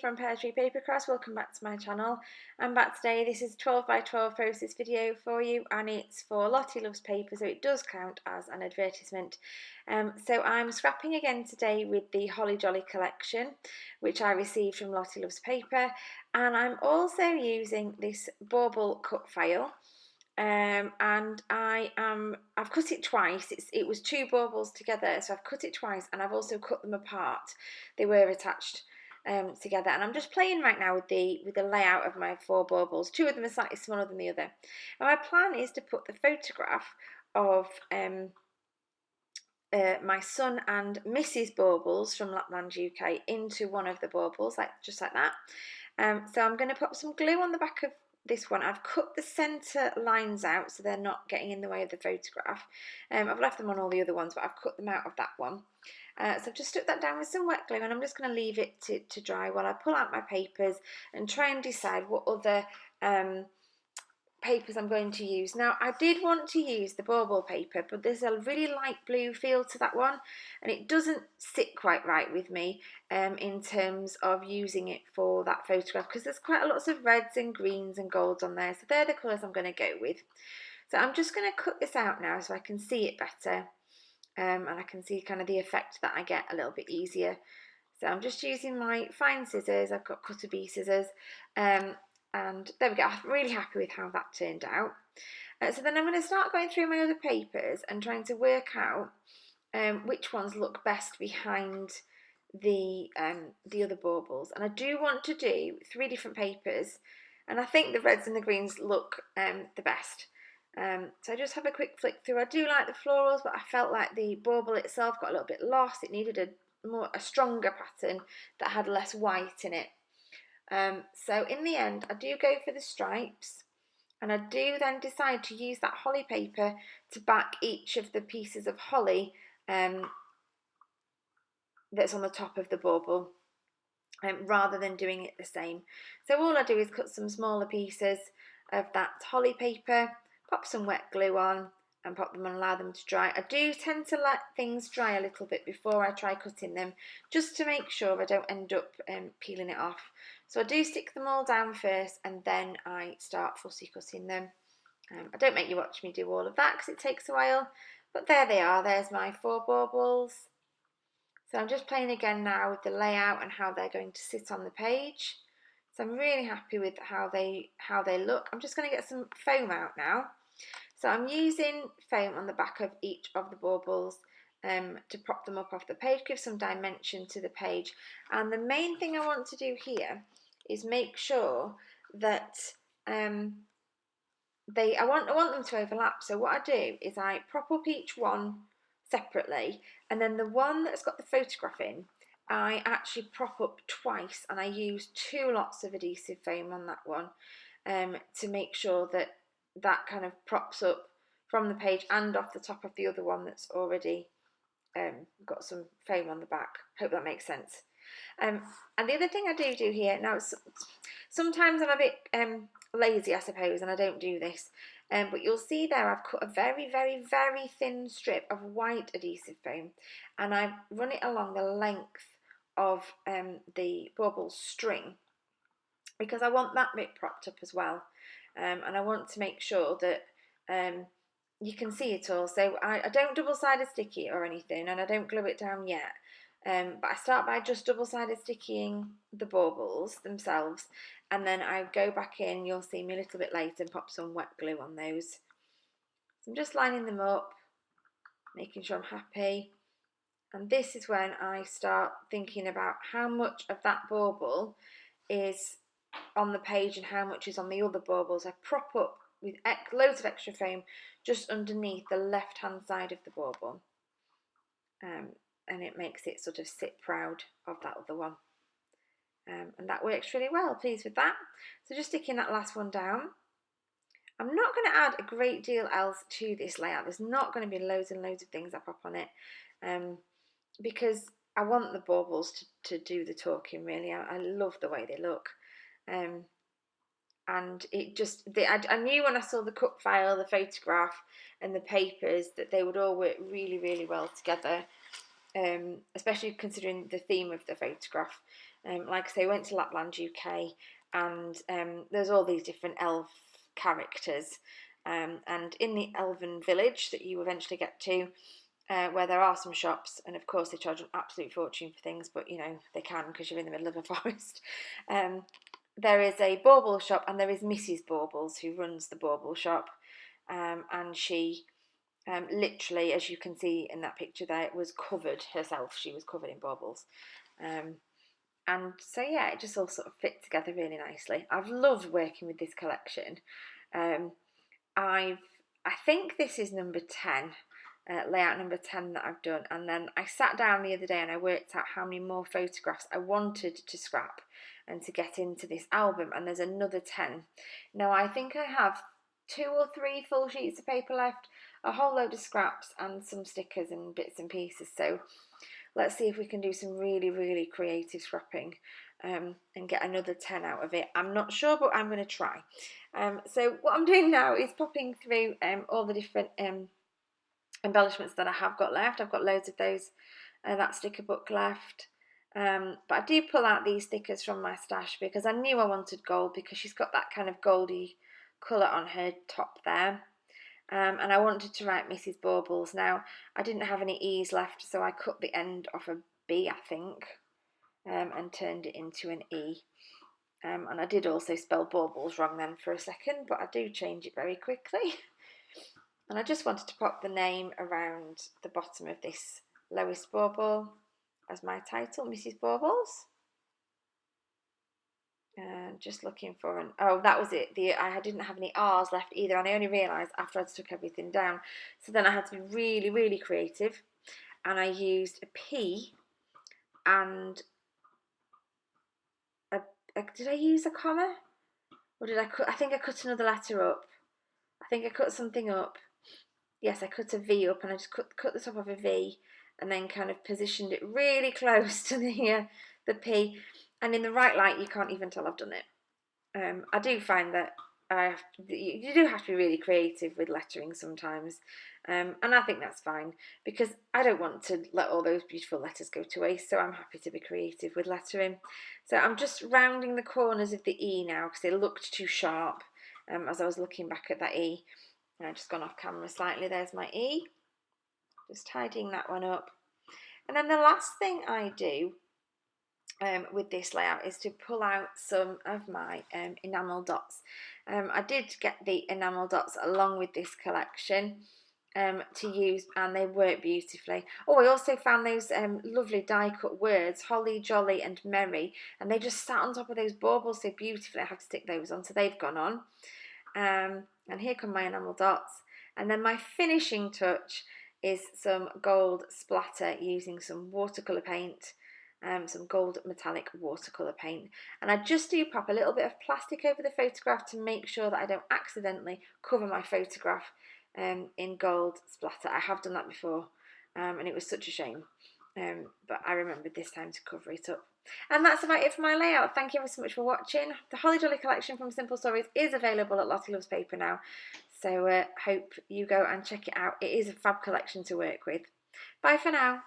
from Pear Tree Papercraft. Welcome back to my channel. I'm back today. This is 12 by 12 process video for you, and it's for Lottie Loves Paper, so it does count as an advertisement. So I'm scrapping again today with the Holly Jolly collection, which I received from Lottie Loves Paper, and I'm also using this bauble cut file. And I've cut it twice. It was two baubles together, so I've cut it twice, and I've also cut them apart. They were attached together, and I'm just playing right now with the layout of my four baubles. Two of them are slightly smaller than the other, and my plan is to put the photograph of my son and Mrs Baubles from Lapland, UK into one of the baubles, just like that. So I'm going to put some glue on the back of this one. I've cut the centre lines out so they're not getting in the way of the photograph. I've left them on all the other ones, but I've cut them out of that one. So I've just stuck that down with some wet glue, and I'm just going to leave it to dry while I pull out my papers and try and decide what other papers I'm going to use. Now, I did want to use the bauble paper, but there's a really light blue feel to that one, and it doesn't sit quite right with me in terms of using it for that photograph, because there's quite a lots of reds and greens and golds on there, so they're the colours I'm going to go with. So I'm just going to cut this out now so I can see it better, and I can see kind of the effect that I get a little bit easier. So I'm just using my fine scissors. I've got cutter bee scissors, and there we go. I'm really happy with how that turned out. So then I'm going to start going through my other papers and trying to work out which ones look best behind the other baubles. And I do want to do 3 different papers, and I think the reds and the greens look the best. So I just have a quick flick through. I do like the florals, but I felt like the bauble itself got a little bit lost. It needed a stronger pattern that had less white in it. So in the end, I do go for the stripes, and I do then decide to use that holly paper to back each of the pieces of holly that's on the top of the bauble, rather than doing it the same. So all I do is cut some smaller pieces of that holly paper, pop some wet glue on, and pop them and allow them to dry. I do tend to let things dry a little bit before I try cutting them, just to make sure I don't end up peeling it off. So I do stick them all down first, and then I start fussy cutting them. I don't make you watch me do all of that because it takes a while, but there they are. There's my 4 baubles. So I'm just playing again now with the layout and how they're going to sit on the page. So I'm really happy with how they look. I'm just going to get some foam out now. So I'm using foam on the back of each of the baubles to prop them up off the page, give some dimension to the page. And the main thing I want to do here is make sure that I want them to overlap. So what I do is I prop up each one separately, and then the one that's got the photograph in, I actually prop up twice, and I use 2 lots of adhesive foam on that one to make sure that that kind of props up from the page and off the top of the other one that's already got some foam on the back. Hope that makes sense. And the other thing I do here, now sometimes I'm a bit lazy, I suppose, and I don't do this, but you'll see there I've cut a very, very, very thin strip of white adhesive foam, and I've run it along the length of the bauble string, because I want that bit propped up as well. And I want to make sure that you can see it all. So I don't double-sided sticky it or anything, and I don't glue it down yet. But I start by just double-sided stickying the baubles themselves, and then I go back in, you'll see me a little bit later, and pop some wet glue on those. So I'm just lining them up, making sure I'm happy. And this is when I start thinking about how much of that bauble is on the page and how much is on the other baubles. I prop up with loads of extra foam just underneath the left hand side of the bauble, and it makes it sort of sit proud of that other one, and that works really well. Pleased with that. So just sticking that last one down. I'm not going to add a great deal else to this layout. There's not going to be loads and loads of things I pop on it, because I want the baubles to do the talking, really. I love the way they look. And it just, I knew when I saw the cut file, the photograph and the papers, that they would all work really, really well together. especially considering the theme of the photograph. Like I say, I went to Lapland, UK, and there's all these different elf characters. And in the elven village that you eventually get to, where there are some shops, and of course they charge an absolute fortune for things, but you know they can because you're in the middle of a forest. There is a bauble shop, and there is Mrs Baubles who runs the bauble shop, and she literally, as you can see in that picture there, was covered herself. She was covered in baubles. And so yeah, it just all sort of fit together really nicely. I've loved working with this collection. I think this is number 10, layout number 10 that I've done, and then I sat down the other day and I worked out how many more photographs I wanted to scrap and to get into this album, and there's another 10. Now I think I have 2 or 3 full sheets of paper left, a whole load of scraps and some stickers and bits and pieces, so let's see if we can do some really creative scrapping and get another 10 out of it. I'm not sure, but I'm going to try. So what I'm doing now is popping through all the different embellishments that I have got left. I've got loads of those, that sticker book left. But I do pull out these stickers from my stash because I knew I wanted gold, because she's got that kind of goldy colour on her top there. And I wanted to write Mrs Baubles. Now, I didn't have any E's left, so I cut the end off a B, I think, and turned it into an E. And I did also spell baubles wrong then for a second, but I do change it very quickly. And I just wanted to pop the name around the bottom of this lowest bauble as my title, Mrs Baubles. Just looking for an, oh, that was it. I didn't have any R's left either, and I only realised after I'd stuck everything down. So then I had to be really creative, and I used a P and did I use a comma? Or did I cut? I think I cut another letter up. I think I cut something up. Yes, I cut a V up, and I just cut the top of a V, and then kind of positioned it really close to the P. And in the right light, you can't even tell I've done it. I do find that you do have to be really creative with lettering sometimes, and I think that's fine, because I don't want to let all those beautiful letters go to waste, so I'm happy to be creative with lettering. So I'm just rounding the corners of the E now because they looked too sharp as I was looking back at that E. And I've just gone off camera slightly. There's my E. Just tidying that one up. And then the last thing I do with this layout is to pull out some of my enamel dots. I did get the enamel dots along with this collection to use, and they work beautifully. Oh, I also found those lovely die cut words, holly, jolly and merry, and they just sat on top of those baubles so beautifully. I have to stick those on, so they've gone on. And here come my enamel dots, and then my finishing touch is some gold splatter using some watercolour paint, some gold metallic watercolour paint, and I just do pop a little bit of plastic over the photograph to make sure that I don't accidentally cover my photograph in gold splatter. I have done that before, and it was such a shame, but I remembered this time to cover it up. And that's about it for my layout. Thank you ever so much for watching. The Holly Jolly collection from Simple Stories is available at Lottie Loves Paper now, so hope you go and check it out. It is a fab collection to work with. Bye for now.